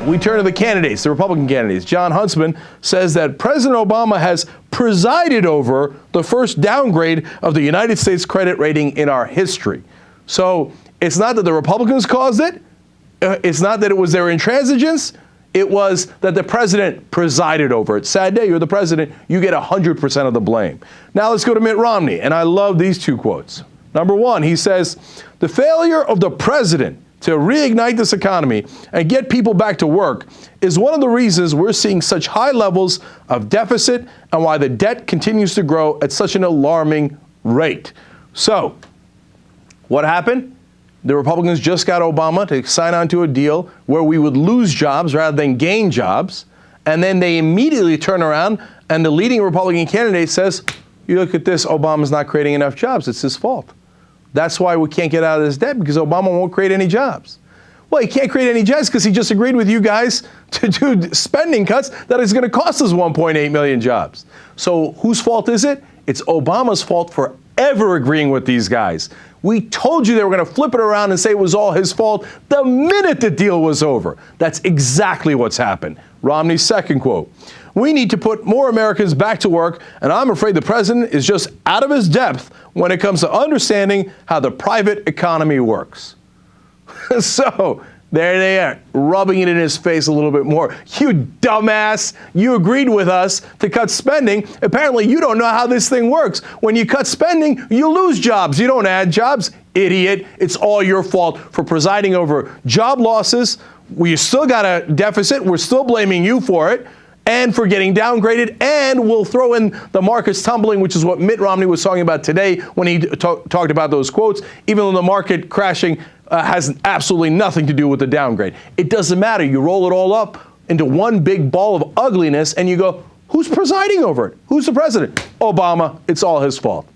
we turn to the candidates, the Republican candidates. John Huntsman says that President Obama has presided over the first downgrade of the United States credit rating in our history. So it's not that the Republicans caused it. It's not that it was their intransigence. It was that the president presided over it. Sad day, you're the president. You get 100% of the blame. Now let's go to Mitt Romney. And I love these two quotes. Number one, he says, the failure of the president to reignite this economy and get people back to work is one of the reasons we're seeing such high levels of deficit and why the debt continues to grow at such an alarming rate. So, what happened? The Republicans just got Obama to sign on to a deal where we would lose jobs rather than gain jobs. And then they immediately turn around and the leading Republican candidate says, you look at this, Obama's not creating enough jobs. It's his fault. That's why we can't get out of this debt, because Obama won't create any jobs. Well, he can't create any jobs because he just agreed with you guys to do spending cuts that is going to cost us 1.8 million jobs. So whose fault is it? It's Obama's fault for ever agreeing with these guys. We told you they were going to flip it around and say it was all his fault the minute the deal was over. That's exactly what's happened. Romney's second quote. We need to put more Americans back to work, and I'm afraid the president is just out of his depth when it comes to understanding how the private economy works. So there they are, rubbing it in his face a little bit more. You dumbass, you agreed with us to cut spending. Apparently you don't know how this thing works. When you cut spending, you lose jobs. You don't add jobs. Idiot. It's all your fault for presiding over job losses. We still got a deficit. We're still blaming you for it. And for getting downgraded, and we'll throw in the markets tumbling, which is what Mitt Romney was talking about today when he talked about those quotes, even though the market crashing has absolutely nothing to do with the downgrade. It doesn't matter. You roll it all up into one big ball of ugliness, and you go, who's presiding over it? Who's the president? Obama. It's all his fault.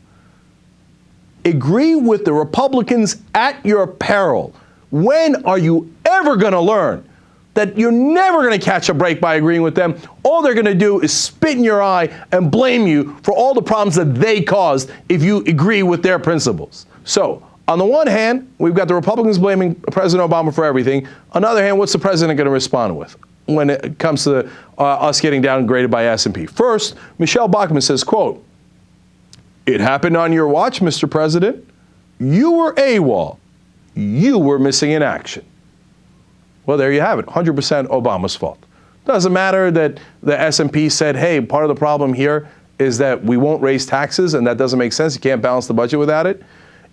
Agree with the Republicans at your peril. When are you ever going to learn that you're never going to catch a break by agreeing with them? All they're going to do is spit in your eye and blame you for all the problems that they caused if you agree with their principles. So, on the one hand, we've got the Republicans blaming President Obama for everything. On the other hand, what's the president going to respond with when it comes to us getting downgraded by S&P? First, Michelle Bachmann says, quote, it happened on your watch, Mr. President. You were AWOL. You were missing in action. Well, there you have it, 100% Obama's fault. Doesn't matter that the S&P said, hey, part of the problem here is that we won't raise taxes, and that doesn't make sense. You can't balance the budget without it.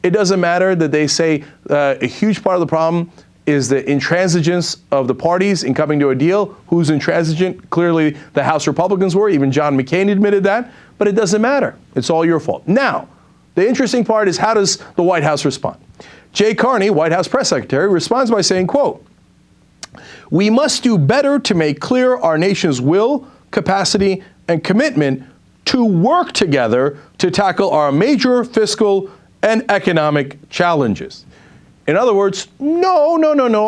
It doesn't matter that they say a huge part of the problem is the intransigence of the parties in coming to a deal. Who's intransigent? Clearly, the House Republicans were. Even John McCain admitted that. But it doesn't matter. It's all your fault. Now, the interesting part is, how does the White House respond? Jay Carney, White House press secretary, responds by saying, quote, we must do better to make clear our nation's will, capacity, and commitment to work together to tackle our major fiscal and economic challenges. In other words, no.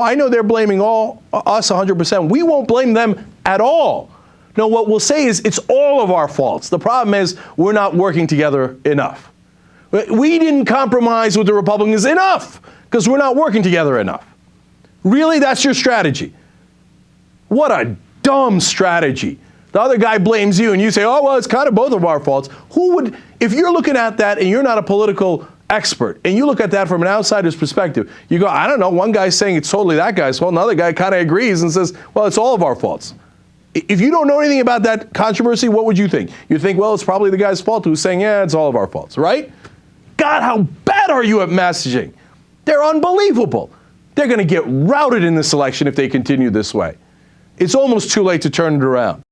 I know they're blaming us 100%. We won't blame them at all. No, what we'll say is it's all of our faults. The problem is we're not working together enough. We didn't compromise with the Republicans enough because we're not working together enough. Really, that's your strategy? What a dumb strategy. The other guy blames you and you say, oh, well, it's kind of both of our faults. Who would, if you're looking at that and you're not a political expert and you look at that from an outsider's perspective, you go, I don't know, one guy's saying it's totally that guy's fault, another guy kind of agrees and says, well, it's all of our faults. If you don't know anything about that controversy, what would you think? You think, well, it's probably the guy's fault who's saying, yeah, it's all of our faults, right? God, how bad are you at messaging? They're unbelievable. They're going to get routed in this election if they continue this way. It's almost too late to turn it around.